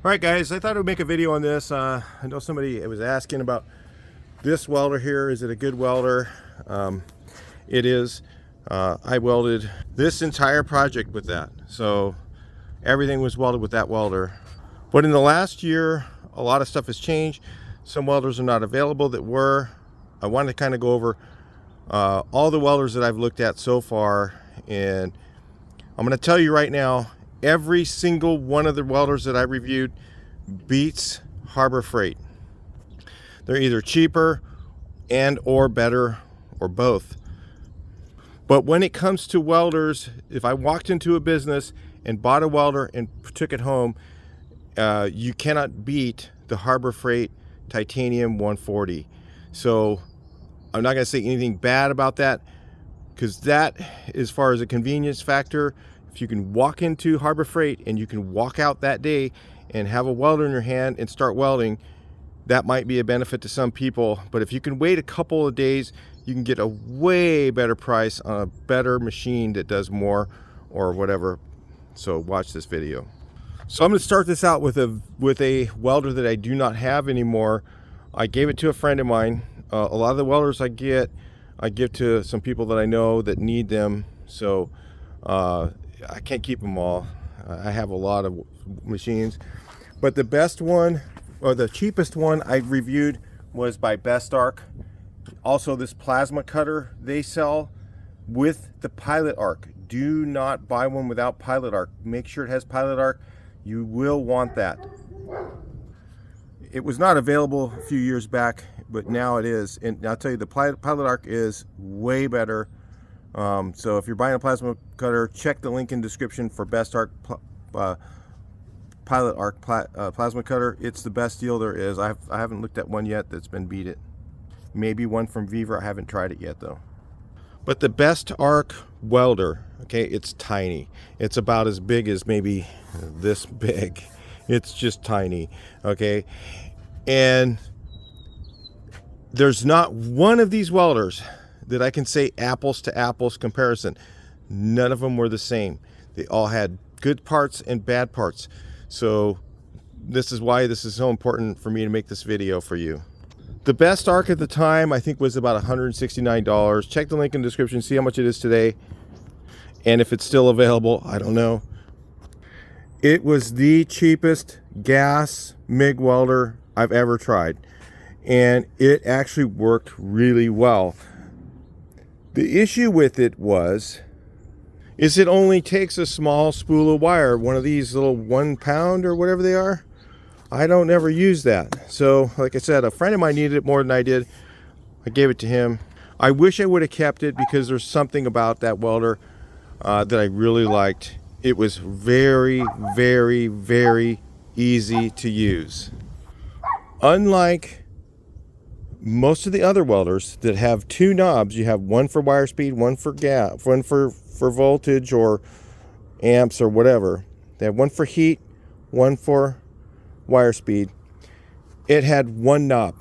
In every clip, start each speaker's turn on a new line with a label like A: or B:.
A: Alright guys, I thought I would make a video on this. I know somebody was asking about this welder here. Is it a good welder? It is. I welded this entire project with that. So everything was welded with that welder. But in the last year, a lot of stuff has changed. Some welders are not available that were. I wanted to kind of go over all the welders that I've looked at so far. And I'm going to tell you right now, every single one of the welders that I reviewed beats Harbor Freight. They're either cheaper and or better or both. But when it comes to welders, if I walked into a business and bought a welder and took it home, you cannot beat the Harbor Freight Titanium 140. So I'm not going to say anything bad about that, because that, as far as a convenience factor, if you can walk into Harbor Freight and you can walk out that day and have a welder in your hand and start welding, that might be a benefit to some people. But if you can wait a couple of days, you can get a way better price on a better machine that does more or whatever. So watch this video. So I'm going to start this out with a welder that I do not have anymore. I gave it to a friend of mine. A lot of the welders I give to some people that I know that need them. So I can't keep them all. I have a lot of machines, but the best one, or the cheapest one I reviewed, was by Best Arc. Also, this plasma cutter they sell with the pilot arc. Do not buy one without pilot arc. Make sure it has pilot arc. You will want that. It was not available a few years back, but now it is. And I'll tell you, the pilot arc is way better. So if you're buying a plasma cutter, check the link in the description for Best Arc Pilot Arc plasma cutter. It's the best deal there is. I haven't looked at one yet that's been beat it. Maybe one from Viva. I haven't tried it yet though. But the Best Arc welder, okay, it's tiny. It's about as big as maybe this big. It's just tiny, okay? And there's not one of these welders that I can say apples to apples comparison. None of them were the same. They all had good parts and bad parts. So this is why this is so important for me to make this video for you. The Best Arc at the time, I think, was about $169. Check the link in the description, see how much it is today. And if it's still available, I don't know. It was the cheapest gas MIG welder I've ever tried. And it actually worked really well. The issue with it is it only takes a small spool of wire, one of these little 1 pound or whatever they are. I don't ever use that. So like I said, a friend of mine needed it more than I did. I gave it to him. I wish I would have kept it, because there's something about that welder that I really liked. It was very, very, very easy to use. Unlike most of the other welders that have two knobs, you have one for wire speed, one for gas, one for voltage or amps or whatever. They have one for heat, one for wire speed. It had one knob,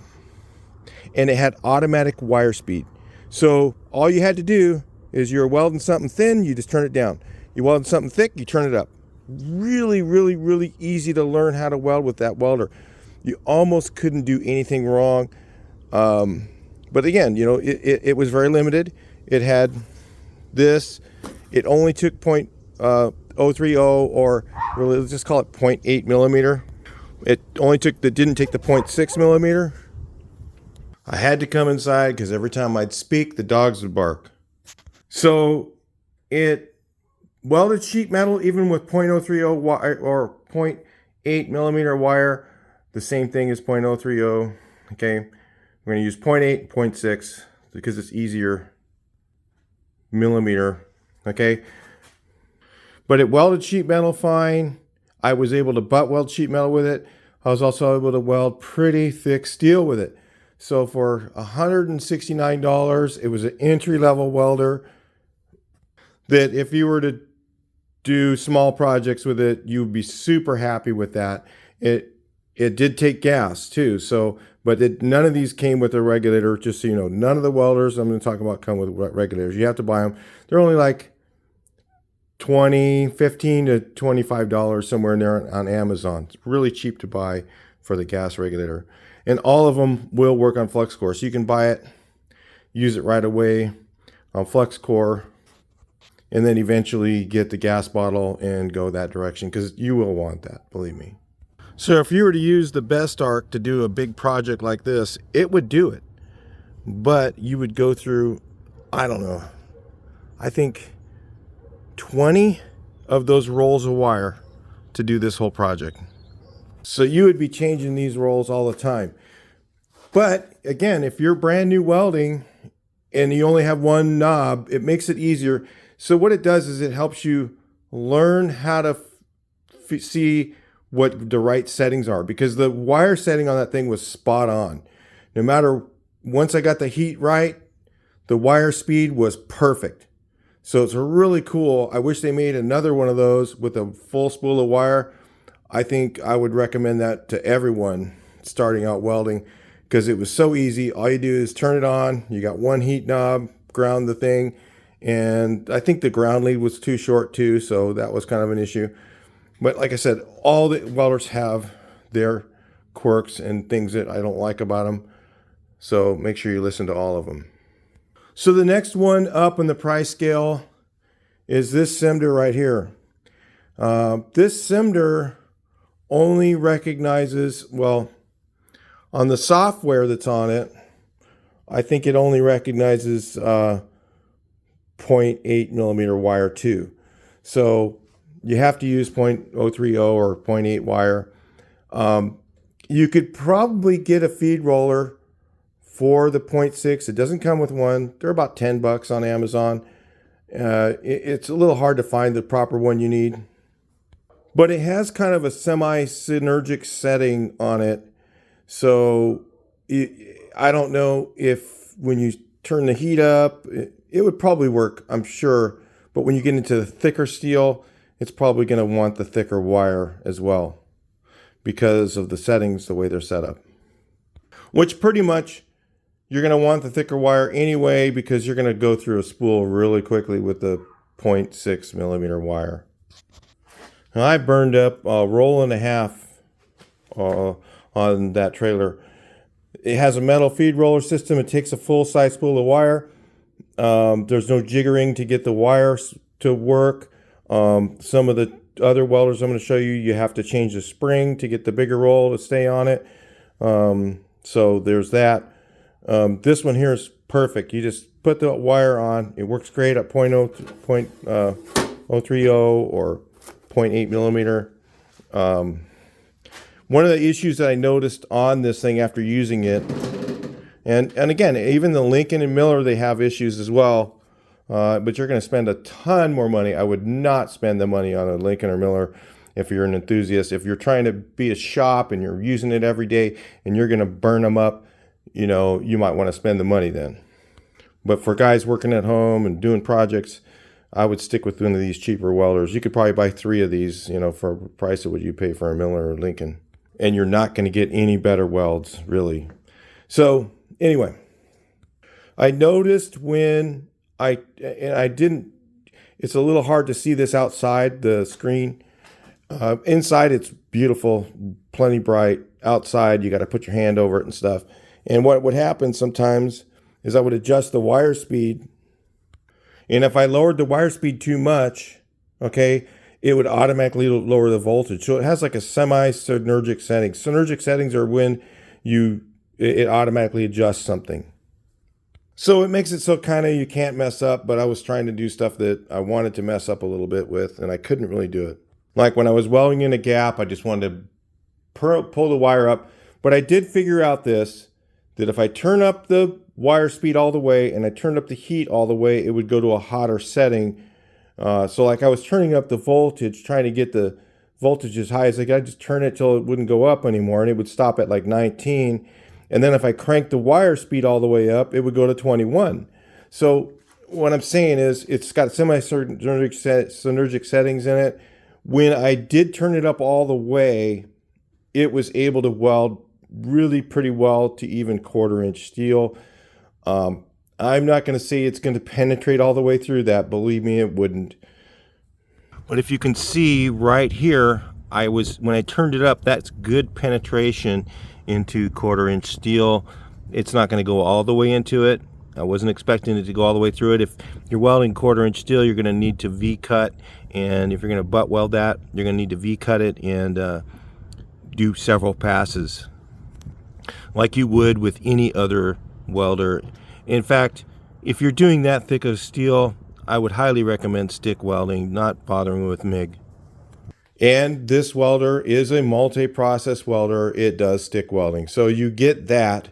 A: and it had automatic wire speed. So all you had to do is, you're welding something thin, you just turn it down. You're welding something thick, you turn it up. Really, really, really easy to learn how to weld with that welder. You almost couldn't do anything wrong. But again, you know, it was very limited. It had this. It only took .030, or really, let's just call it 0.8 millimeter. It only didn't take the 0.6 millimeter. I had to come inside because every time I'd speak, the dogs would bark. So it welded sheet metal even with .030 wire or 0.8 millimeter wire. The same thing as .030. Okay. We're going to use 0.8 and 0.6 because it's easier millimeter, okay? But it welded sheet metal fine. I was able to butt weld sheet metal with it. I was also able to weld pretty thick steel with it. So for $169, it was an entry-level welder that if you were to do small projects with it, you'd be super happy with that. It did take gas too, so, but none of these came with a regulator, just so you know. None of the welders I'm going to talk about come with regulators. You have to buy them. They're only like $15 to $25 somewhere in there on Amazon. It's really cheap to buy for the gas regulator. And all of them will work on flux core. So you can buy it, use it right away on flux core, and then eventually get the gas bottle and go that direction, because you will want that, believe me. So if you were to use the best arc to do a big project like this, it would do it. But you would go through, I don't know, I think 20 of those rolls of wire to do this whole project. So you would be changing these rolls all the time. But again, if you're brand new welding and you only have one knob, it makes it easier. So what it does is it helps you learn how to see what the right settings are, because the wire setting on that thing was spot on. No matter, once I got the heat right, the wire speed was perfect. So it's really cool. I wish they made another one of those with a full spool of wire. I think I would recommend that to everyone starting out welding, because it was so easy. All you do is turn it on. You got one heat knob, ground the thing. And I think the ground lead was too short too, so that was kind of an issue. But like I said, all the welders have their quirks and things that I don't like about them. So make sure you listen to all of them. So the next one up in the price scale is this Simder right here. This Simder only recognizes, well, on the software that's on it, I think it only recognizes 0.8 millimeter wire too. So you have to use 0.030 or 0.8 wire. You could probably get a feed roller for the 0.6. It doesn't come with one. They're about $10 on Amazon. It's a little hard to find the proper one you need, but it has kind of a semi-synergic setting on it. So I don't know if when you turn the heat up, it would probably work, I'm sure. But when you get into the thicker steel, it's probably going to want the thicker wire as well, because of the settings, the way they're set up. Which pretty much, you're going to want the thicker wire anyway, because you're going to go through a spool really quickly with the 0.6 millimeter wire. Now, I burned up a roll and a half on that trailer. It has a metal feed roller system. It takes a full-size spool of wire. There's no jiggering to get the wires to work. Some of the other welders I'm going to show you, you have to change the spring to get the bigger roll to stay on it. So there's that. This one here is perfect. You just put the wire on. It works great at 0.030 or 0.8 millimeter. One of the issues that I noticed on this thing after using it, and again, even the Lincoln and Miller, they have issues as well. But you're going to spend a ton more money. I would not spend the money on a Lincoln or Miller if you're an enthusiast. If you're trying to be a shop and you're using it every day and you're going to burn them up, you know, you might want to spend the money then. But for guys working at home and doing projects, I would stick with one of these cheaper welders. You could probably buy 3 of these, you know, for a price of what you pay for a Miller or Lincoln. And you're not going to get any better welds, really. So anyway, I noticed when it's a little hard to see this outside the screen. Inside, it's beautiful, plenty bright. Outside, you got to put your hand over it and stuff. And what would happen sometimes is I would adjust the wire speed. And if I lowered the wire speed too much, okay, it would automatically lower the voltage. So it has like a semi-synergic setting. Synergic settings are when it automatically adjusts something. So it makes it so kind of you can't mess up, but I was trying to do stuff that I wanted to mess up a little bit with, and I couldn't really do it. Like when I was welding in a gap, I just wanted to pull the wire up. But I did figure out this, that if I turn up the wire speed all the way and I turned up the heat all the way, it would go to a hotter setting. So like I was turning up the voltage, trying to get the voltage as high as I could. Just turn it till it wouldn't go up anymore, and it would stop at like 19. And then if I cranked the wire speed all the way up, it would go to 21. So what I'm saying is it's got semi-synergic settings in it. When I did turn it up all the way, it was able to weld really pretty well to even 1/4-inch steel. I'm not going to say it's going to penetrate all the way through that. Believe me, it wouldn't. But if you can see right here, when I turned it up, that's good penetration into 1/4-inch steel. It's not going to go all the way into it. I wasn't expecting it to go all the way through it. If you're welding 1/4-inch steel, you're going to need to V-cut, and if you're going to butt weld that, you're going to need to V-cut it and do several passes like you would with any other welder. In fact, if you're doing that thick of steel, I would highly recommend stick welding, not bothering with MIG. And this welder is a multi-process welder. It does stick welding. So you get that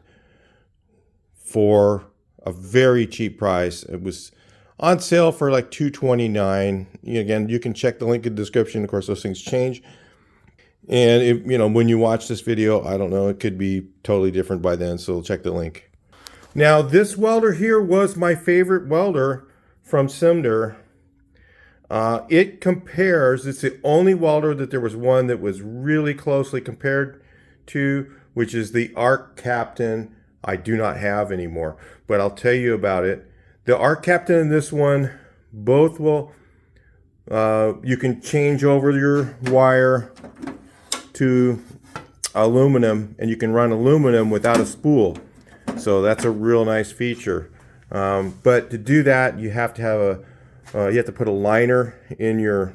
A: for a very cheap price. It was on sale for like $229. Again, you can check the link in the description. Of course, those things change. And if, when you watch this video, I don't know, it could be totally different by then. So check the link. Now, this welder here was my favorite welder from Simder. It compares, it's the only welder that there was one that was really closely compared to, which is the Arc Captain. I do not have anymore, but I'll tell you about it. The Arc Captain and this one, both will, you can change over your wire to aluminum, and you can run aluminum without a spool. So that's a real nice feature. But to do that, you have to have you have to put a liner in your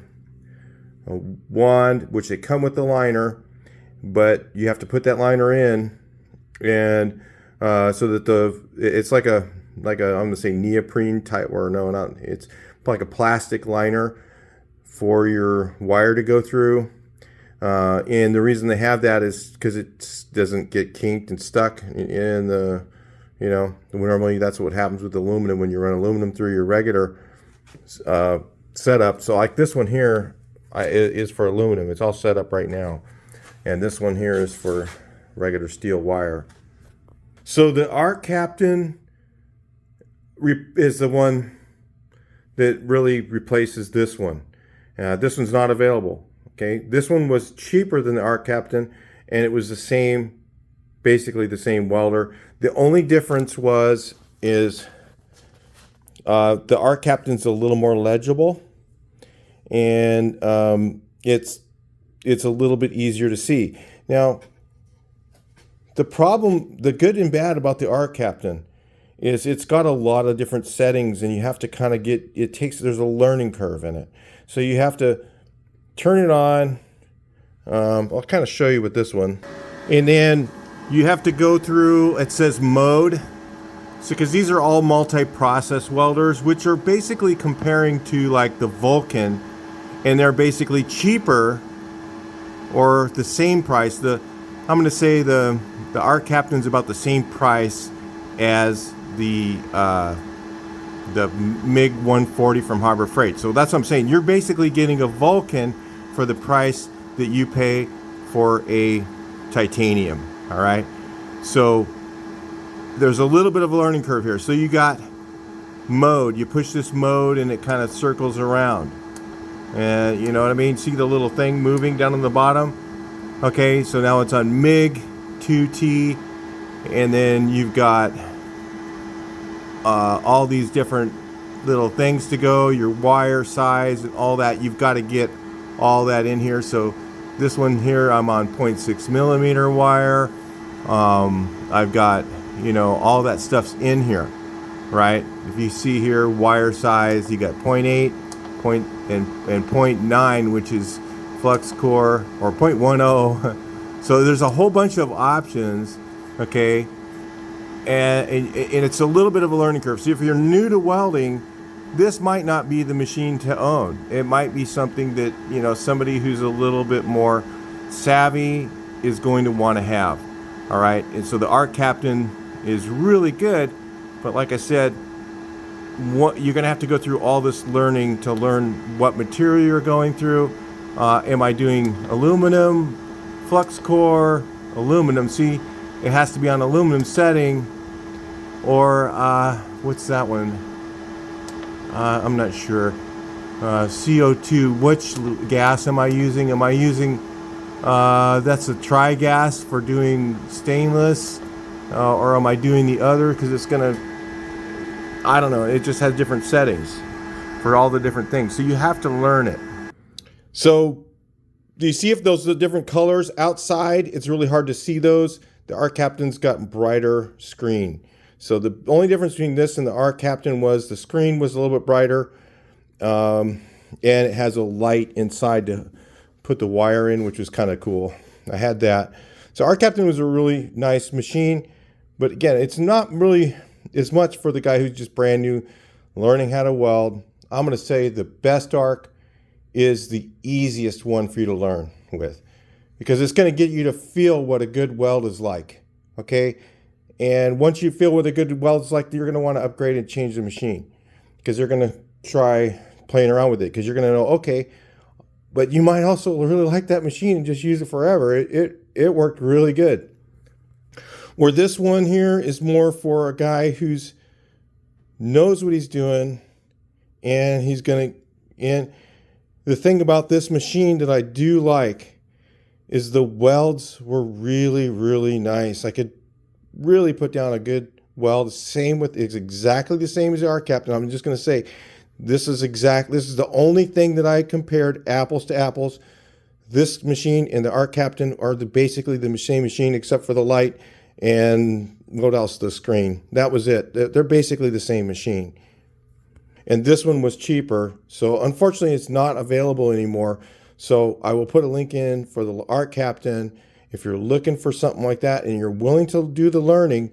A: wand, which they come with the liner, but you have to put that liner in, and so that it's like a I'm gonna say neoprene type, or no, not, it's like a plastic liner for your wire to go through. And the reason they have that is because it doesn't get kinked and stuck in the, normally that's what happens with aluminum when you run aluminum through your regular setup. So like this one here is for aluminum. It's all set up right now. And this one here is for regular steel wire. So the Arc Captain is the one that really replaces this one. This one's not available. Okay, this one was cheaper than the Arc Captain, and it was the same, basically the same welder. The only difference is the Arc Captain's a little more legible, and it's a little bit easier to see. Now, the good and bad about the Arc Captain is it's got a lot of different settings, and you have to kind of there's a learning curve in it. So you have to turn it on. I'll kind of show you with this one. And then you have to go through, it says mode. So because these are all multi-process welders, which are basically comparing to like the Vulcan, and they're basically cheaper or the same price. I'm going to say the Arc Captain's about the same price as the MiG 140 from Harbor Freight. So that's what I'm saying. You're basically getting a Vulcan for the price that you pay for a titanium. All right. So there's a little bit of a learning curve here. So you got mode. You push this mode and it kind of circles around. And you know what I mean? See the little thing moving down on the bottom? Okay, so now it's on MiG 2T, and then you've got all these different little things to go, your wire size and all that. You've got to get all that in here. So this one here, I'm on 0.6 millimeter wire. I've got, all that stuff's in here, right? If you see here, wire size, you got 0.8 and 0.9, which is flux core, or 0.10. So there's a whole bunch of options, okay? And it's a little bit of a learning curve. So if you're new to welding, this might not be the machine to own. It might be something that, somebody who's a little bit more savvy is going to want to have. All right. And so the Arc Captain is really good. But like I said, you're going to have to go through all this learning to learn what material you're going through. Am I doing aluminum, flux core, aluminum? See, it has to be on aluminum setting. Or what's that one? I'm not sure. CO2. Which gas am I using? Am I using that's a tri-gas for doing stainless, or am I doing the other? Because it's gonna, I don't know. It just has different settings for all the different things. So you have to learn it. So do you see if those are different colors outside? It's really hard to see those. The Arc Captain's got brighter screen. So the only difference between this and the Arc Captain was the screen was a little bit brighter, and it has a light inside to put the wire in, which was kind of cool. I had that. So Arc Captain was a really nice machine, but again, it's not really as much for the guy who's just brand new, learning how to weld. I'm going to say the best arc is the easiest one for you to learn with, because it's going to get you to feel what a good weld is like. Okay. And once you feel what a good weld is like, you're going to want to upgrade and change the machine, because you're going to try playing around with it, because you're going to know, okay, but you might also really like that machine and just use it forever. It worked really good. Where this one here is more for a guy who's knows what he's doing, and he's going to, and the thing about this machine that I do like is the welds were really, really nice. I could really put down a good weld. Same with, it's exactly the same as the Arc Captain. I'm just going to say, this is the only thing that I compared apples to apples. This machine and the Arc Captain are basically the same machine, except for the light and what else, the screen. That was it. They're basically the same machine. And this one was cheaper, so unfortunately it's not available anymore. So I will put a link in for the Arc Captain if you're looking for something like that and you're willing to do the learning.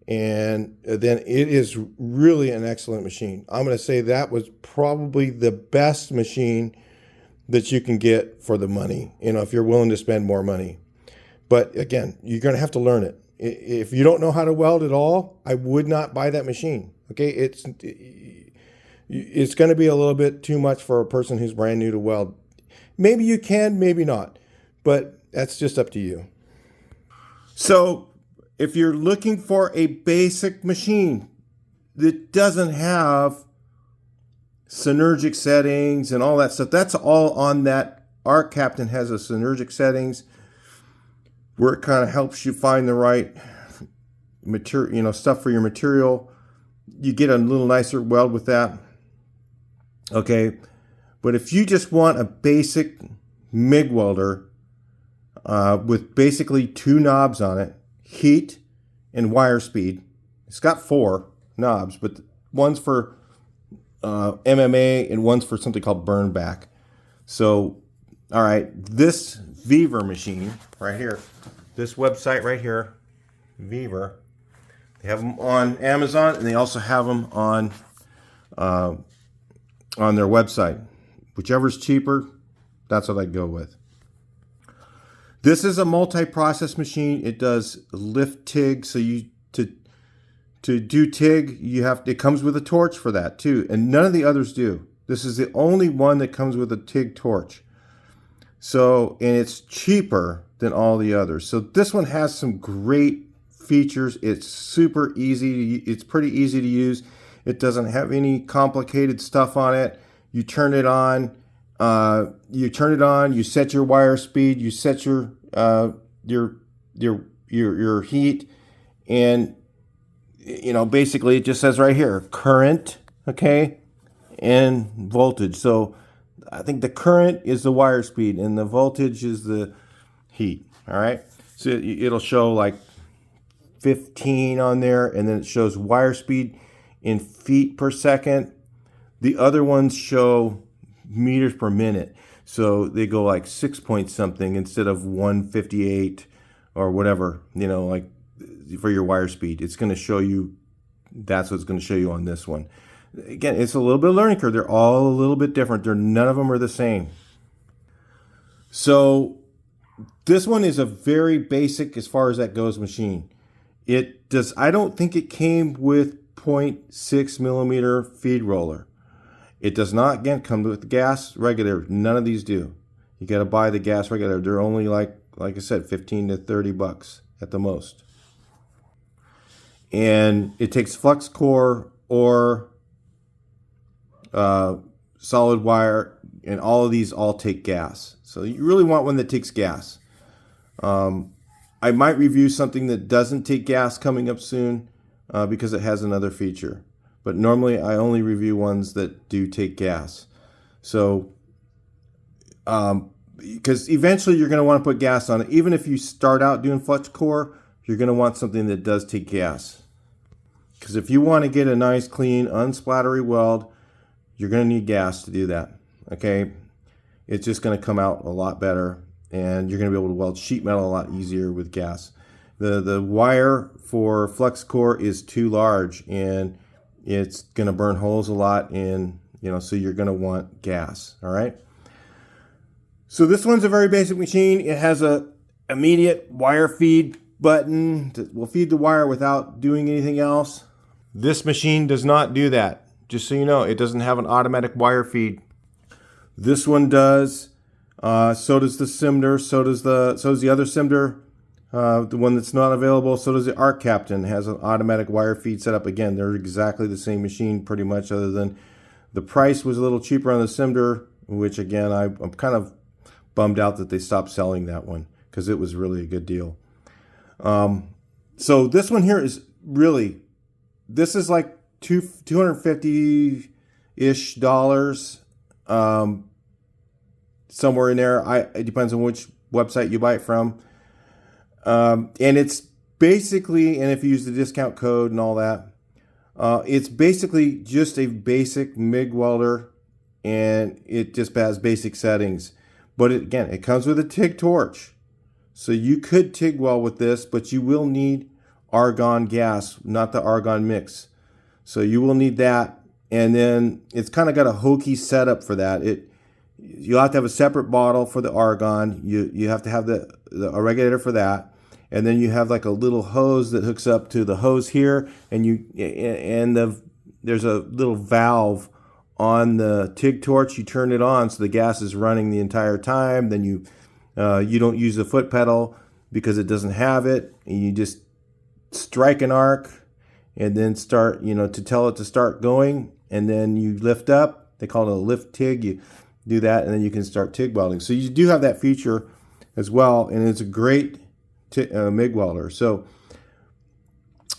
A: And then it is really an excellent machine. I'm going to say that was probably the best machine that you can get for the money, if you're willing to spend more money. But again, you're going to have to learn it. If you don't know how to weld at all, I would not buy that machine. Okay, it's going to be a little bit too much for a person who's brand new to weld. Maybe you can, maybe not, but that's just up to you. So if you're looking for a basic machine that doesn't have synergic settings and all that stuff, that's all on that. Arc Captain has a synergic settings where it kind of helps you find the right material, stuff for your material. You get a little nicer weld with that. Okay, but if you just want a basic MIG welder with basically 2 knobs on it, heat and wire speed. It's got 4 knobs, but one's for MMA and one's for something called burn back. So, all right, this Weaver machine right here, this website right here, Weaver, they have them on Amazon and they also have them on their website. Whichever's cheaper, that's what I'd go with. This is a multi-process machine. It does lift TIG. So to do TIG, it comes with a torch for that too. And none of the others do. This is the only one that comes with a TIG torch. So, and it's cheaper than all the others. So this one has some great features. It's super easy. It's pretty easy to use. It doesn't have any complicated stuff on it. You turn it on. You set your wire speed, you set your heat, and basically it just says right here current, okay, and voltage. So I think the current is the wire speed and the voltage is the heat. All right, so it'll show like 15 on there, and then it shows wire speed in feet per second. The other ones show meters per minute, so they go like 6 point something instead of 158 or whatever, like for your wire speed. It's going to show you, that's what's going to show you on this one. Again, it's a little bit of a learning curve. They're all a little bit different. None of them are the same. So this one is a very basic, as far as that goes, machine. I don't think it came with 0.6 millimeter feed roller. It does not, again, come with the gas regulator. None of these do. You got to buy the gas regulator. They're only like I said, 15 to 30 bucks at the most. And it takes flux core or solid wire, and all of these all take gas. So you really want one that takes gas. I might review something that doesn't take gas coming up soon because it has another feature. But normally I only review ones that do take gas. So Because eventually you're going to want to put gas on it. Even if you start out doing flux core, you're going to want something that does take gas. Because if you want to get a nice, clean, unsplattery weld, you're going to need gas to do that. Okay, it's just going to come out a lot better, and you're going to be able to weld sheet metal a lot easier with gas. The wire for flux core is too large, and it's going to burn holes a lot, and so you're going to want gas. All right. So this one's a very basic machine. It has a immediate wire feed button that will feed the wire without doing anything else. This machine does not do that. Just so you know, it doesn't have an automatic wire feed. This one does. So does the Cimder. So does the other Cimder. The one that's not available. So does the Arc Captain. It has an automatic wire feed set up. Again, they're exactly the same machine pretty much, other than the price was a little cheaper on the Cimder, which again, I'm kind of bummed out that they stopped selling that one because it was really a good deal. So this one here is really, this is like $250-ish, somewhere in there. It depends on which website you buy it from. And it's basically, and if you use the discount code and all that, it's basically just a basic MIG welder, and it just has basic settings. But again, it comes with a TIG torch. So you could TIG weld with this, but you will need argon gas, not the argon mix. So you will need that. And then it's kind of got a hokey setup for that. You'll have to have a separate bottle for the argon. You have to have a regulator for that. And then you have like a little hose that hooks up to the hose here, and there's a little valve on the TIG torch. You turn it on so the gas is running the entire time. Then you don't use the foot pedal because it doesn't have it, and you just strike an arc and then start, to tell it to start going, and then you lift up. They call it a lift TIG. You do that, and then you can start TIG welding. So you do have that feature as well, and it's a great MIG welder. So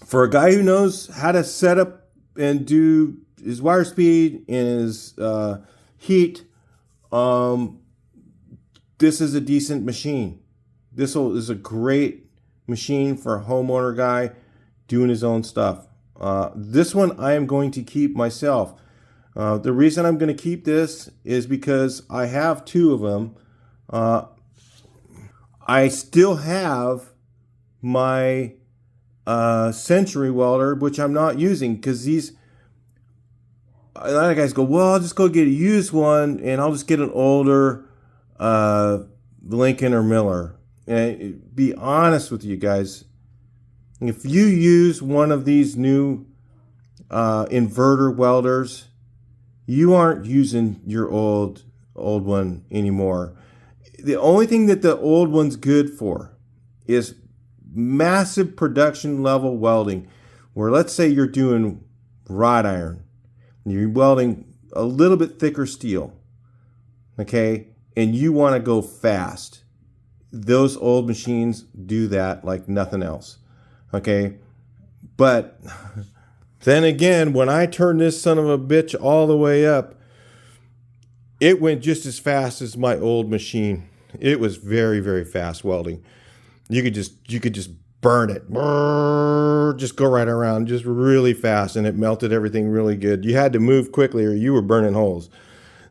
A: for a guy who knows how to set up and do his wire speed and his heat, this is a decent machine. This is a great machine for a homeowner guy doing his own stuff. This one I am going to keep myself. The reason I'm going to keep this is because I have two of them. I still have my Century welder, which I'm not using because a lot of guys go, well, I'll just go get a used one and I'll just get an older Lincoln or Miller. And be honest with you guys, if you use one of these new inverter welders, you aren't using your old one anymore. The only thing that the old one's good for is massive production level welding, where let's say you're doing wrought iron, you're welding a little bit thicker steel, okay, and you want to go fast. Those old machines do that like nothing else, okay? But then again, when I turned this son of a bitch all the way up, it went just as fast as my old machine. It was very, very fast welding. You could just burn it. Just go right around, just really fast, and it melted everything really good. You had to move quickly or you were burning holes.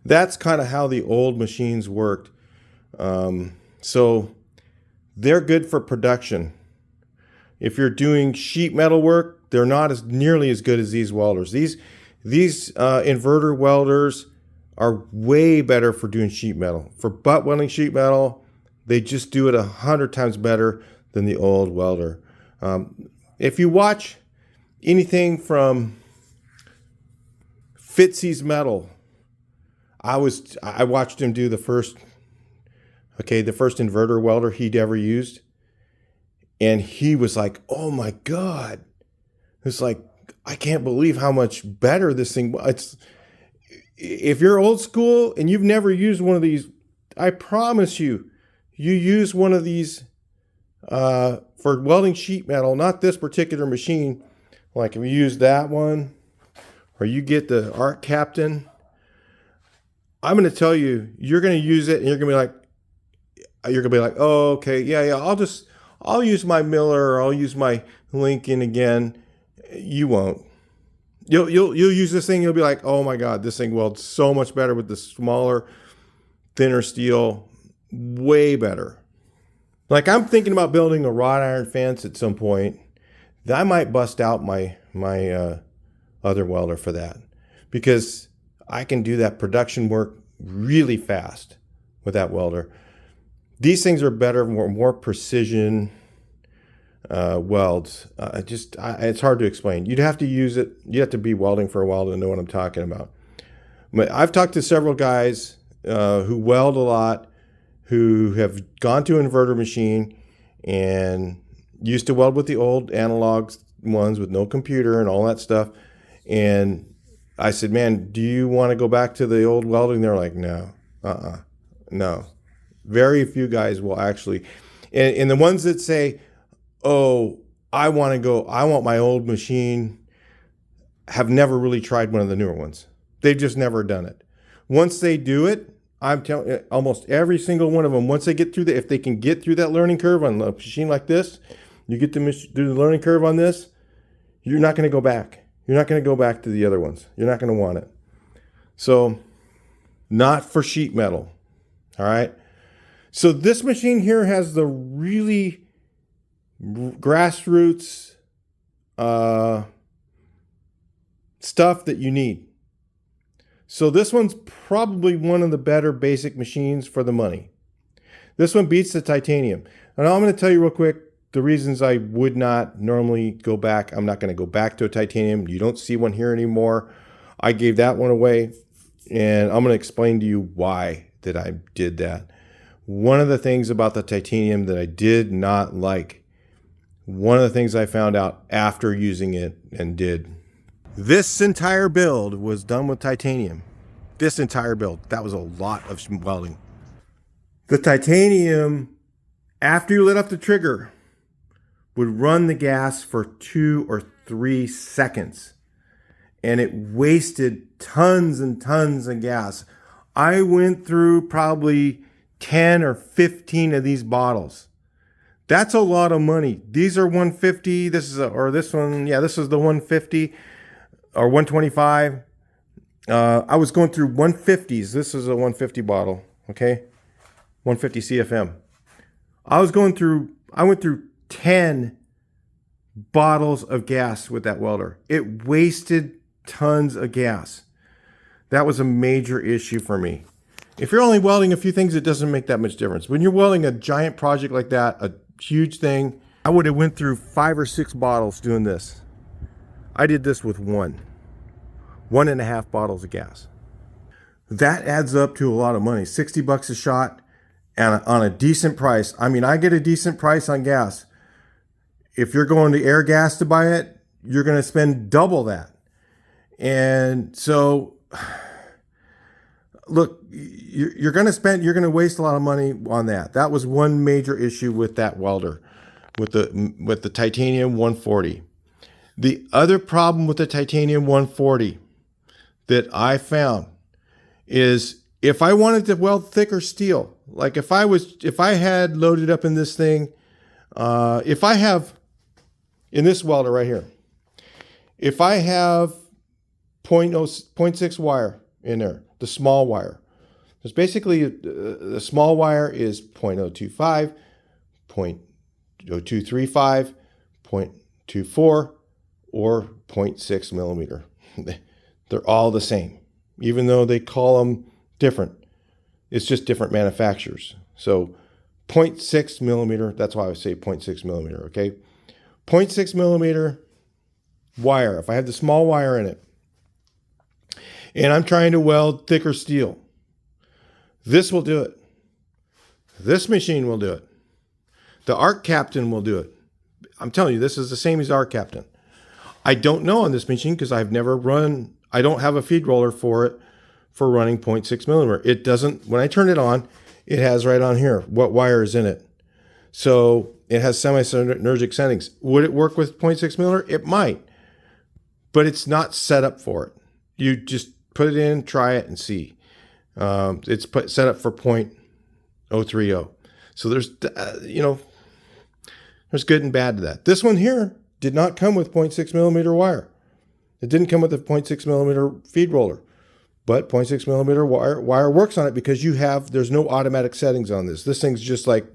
A: That's kind of how the old machines worked. So they're good for production. If you're doing sheet metal work, they're not nearly as good as these welders. These inverter welders are way better for doing sheet metal. For butt welding sheet metal, they just do it 100 times better than the old welder. If you watch anything from Fitzy's Metal, I watched him do the first inverter welder he'd ever used, and he was like, "Oh my God!" It's like, I can't believe how much better this thing was. If you're old school and you've never used one of these, I promise you use one of these for welding sheet metal, not this particular machine. Like if you use that one, or you get the Arc Captain, I'm going to tell you, you're going to use it and you're going to be like, oh, okay, yeah, I'll use my Miller or I'll use my Lincoln again. You won't. You'll use this thing. You'll be like, oh my God, this thing welds so much better with the smaller, thinner steel, way better. Like I'm thinking about building a wrought iron fence at some point. I might bust out my other welder for that, because I can do that production work really fast with that welder. These things are better, more precision welds. It's hard to explain. You'd have to use it. You have to be welding for a while to know what I'm talking about. But I've talked to several guys who weld a lot, who have gone to an inverter machine and used to weld with the old analog ones with no computer and all that stuff. And I said, man, do you want to go back to the old welding? They're like, no, no. Very few guys will actually. And the ones that say, oh, I want my old machine, have never really tried one of the newer ones. They've just never done it. Once they do it, I'm telling you, almost every single one of them, once they get through if they can get through that learning curve on a machine like this, you get through the learning curve on this, you're not going to go back. You're not going to go back to the other ones. You're not going to want it. So, not for sheet metal. All right. So this machine here has the really grassroots stuff that you need. So this one's probably one of the better basic machines for the money. This one beats the titanium. And I'm going to tell you real quick the reasons I would not normally go back. I'm not going to go back to a titanium. You don't see one here anymore. I gave that one away, and I'm going to explain to you why that I did that. One of the things about the titanium that I did not like, one of the things I found out after using it and did. This entire build was done with titanium. This entire build. That was a lot of welding. The titanium, after you let off the trigger, would run the gas for 2 or 3 seconds. And it wasted tons and tons of gas. I went through probably 10 or 15 of these bottles. That's a lot of money. These are 150. This is this is the 150 or 125. I was going through 150s. This is a 150 bottle, okay? 150 CFM. I went through 10 bottles of gas with that welder. It wasted tons of gas. That was a major issue for me. If you're only welding a few things, it doesn't make that much difference. When you're welding a giant project like that, a huge thing, I would have went through 5 or 6 bottles doing this. I did this with 1.5 bottles of gas. That adds up to a lot of money. $60 a shot, and on a decent price. I mean, I get a decent price on gas. If you're going to Air Gas to buy it, you're going to spend double that. And so, look, you're going to waste a lot of money on that. That was one major issue with that welder, with the titanium 140. The other problem with the titanium 140 that I found is if I wanted to weld thicker steel, like if I had loaded up in this thing, if I have in this welder right here, if I have 0.6 wire in there, the small wire, because basically the small wire is 0.025, 0.0235, 0.24, or 0.6 millimeter. They're all the same, even though they call them different. It's just different manufacturers. So 0.6 millimeter, that's why I would say 0.6 millimeter, okay? 0.6 millimeter wire, if I have the small wire in it, and I'm trying to weld thicker steel, this will do it. This machine will do it. The Arc Captain will do it. I'm telling you, this is the same as Arc Captain. I don't know on this machine because I've never run, I don't have a feed roller for it for running 0.6 millimeter. It doesn't, when I turn it on, it has right on here what wire is in it. So it has semi-synergic settings. Would it work with 0.6 millimeter? It might, but it's not set up for it. You just put it in, try it, and see. It's set up for 0.030. So there's, there's good and bad to that. This one here did not come with 0.6 millimeter wire. It didn't come with a 0.6 millimeter feed roller, but 0.6 millimeter wire works on it because there's no automatic settings on this. This thing's just like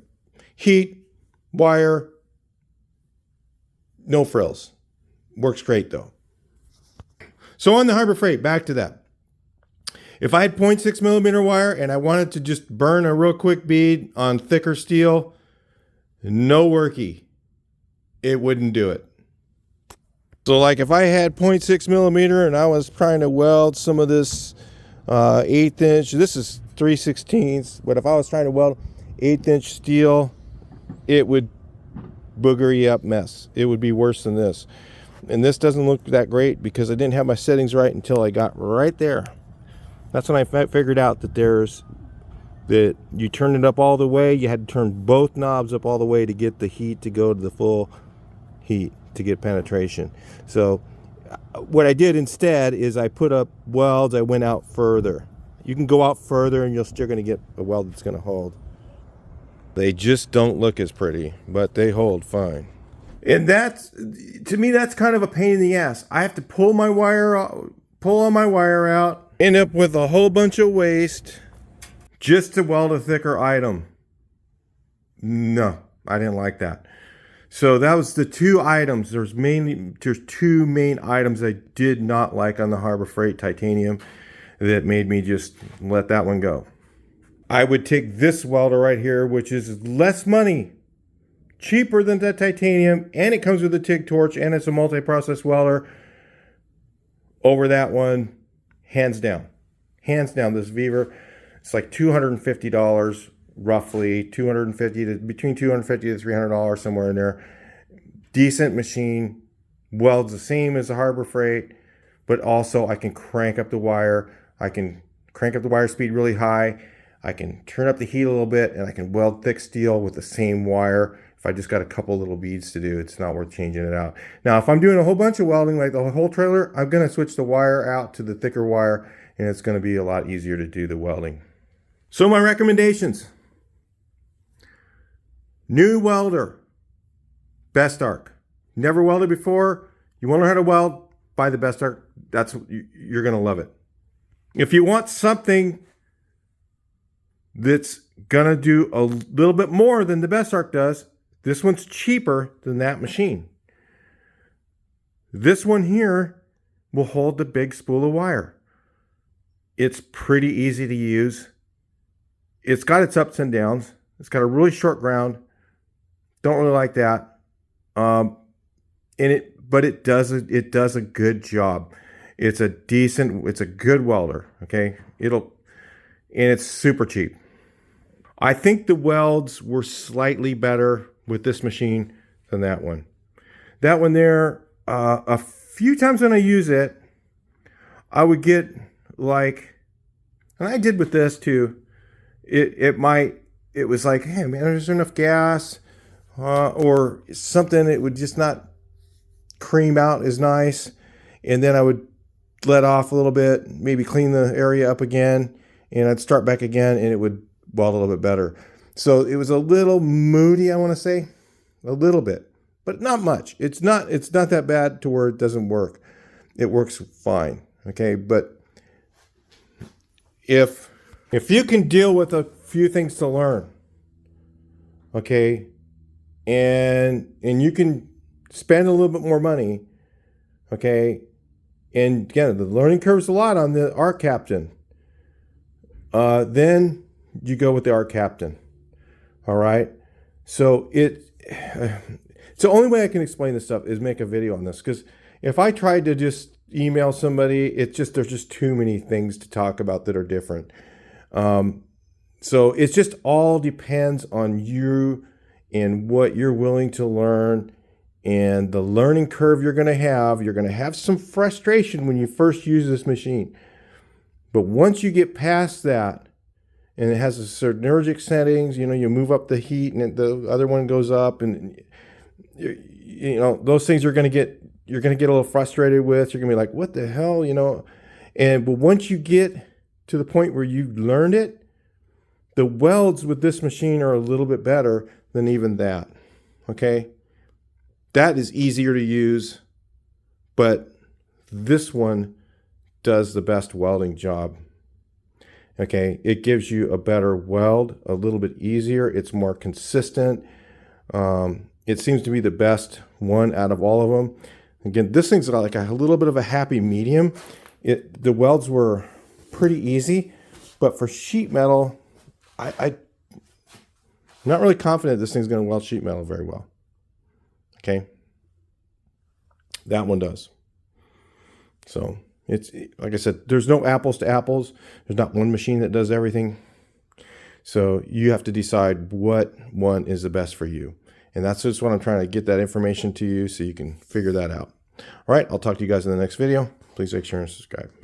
A: heat, wire, no frills. Works great though. So on the Harbor Freight, back to that. If I had 0.6 millimeter wire and I wanted to just burn a real quick bead on thicker steel, no worky. It wouldn't do it. So like if I had 0.6 millimeter and I was trying to weld some of this 1/8 inch, this is 3/16, but if I was trying to weld 1/8 inch steel, it would boogery up mess. It would be worse than this. And this doesn't look that great because I didn't have my settings right until I got right there. That's when I figured out that you turn it up all the way. You had to turn both knobs up all the way to get the heat to go to the full heat to get penetration. So what I did instead is I put up welds. I went out further. You can go out further and you're still going to get a weld that's going to hold. They just don't look as pretty, but they hold fine. And that's, to me, that's kind of a pain in the ass. I have to pull all my wire out, end up with a whole bunch of waste just to weld a thicker item. No, I didn't like that. So that was the two items. There's two main items I did not like on the Harbor Freight Titanium that made me just let that one go. I would take this welder right here, which is less money, cheaper than that titanium, and it comes with a TIG torch, and it's a multi-process welder, over that one, hands down. Hands down, this Weaver, it's like $250 roughly, between $250 to $300, somewhere in there. Decent machine, welds the same as the Harbor Freight, but also I can crank up the wire. I can crank up the wire speed really high. I can turn up the heat a little bit, and I can weld thick steel with the same wire. If I just got a couple little beads to do, it's not worth changing it out. Now, if I'm doing a whole bunch of welding, like the whole trailer, I'm going to switch the wire out to the thicker wire, and it's going to be a lot easier to do the welding. So my recommendations. New welder, Best Arc. Never welded before, you want to learn how to weld, buy the Best Arc. You're going to love it. If you want something that's going to do a little bit more than the Best Arc does, this one's cheaper than that machine. This one here will hold the big spool of wire. It's pretty easy to use. It's got its ups and downs. It's got a really short ground. Don't really like that. But it does a good job. It's a good welder. Okay, and it's super cheap. I think the welds were slightly better with this machine than that one. That one there, a few times when I use it, I would get like, and I did with this too, it was like, hey man, is there enough gas? Or something, it would just not cream out as nice. And then I would let off a little bit, maybe clean the area up again, and I'd start back again, and it would weld a little bit better. So it was a little moody, I want to say, a little bit, but not much. It's not that bad to where it doesn't work. It works fine. Okay, but if you can deal with a few things to learn, okay, and you can spend a little bit more money, okay, and again, the learning curve's a lot on the Arc Captain, then you go with the Arc Captain. All right. So the only way I can explain this stuff is make a video on this, because if I tried to just email somebody, there's just too many things to talk about that are different. So it's just all depends on you and what you're willing to learn and the learning curve you're going to have. You're going to have some frustration when you first use this machine. But once you get past that, and it has a certain synergic settings, you move up the heat and the other one goes up, and those things you're going to get a little frustrated with. You're going to be like, what the hell, but once you get to the point where you've learned it, the welds with this machine are a little bit better than even that. Okay? That is easier to use, but this one does the best welding job. Okay? It gives you a better weld, a little bit easier. It's more consistent. It seems to be the best one out of all of them. Again, this thing's like a little bit of a happy medium. The welds were pretty easy, but for sheet metal, I'm not really confident this thing's going to weld sheet metal very well. Okay, that one does. So it's like I said, there's no apples to apples. There's not one machine that does everything. So you have to decide what one is the best for you. And that's just what I'm trying to get that information to you so you can figure that out. All right, I'll talk to you guys in the next video. Please like, share, and subscribe.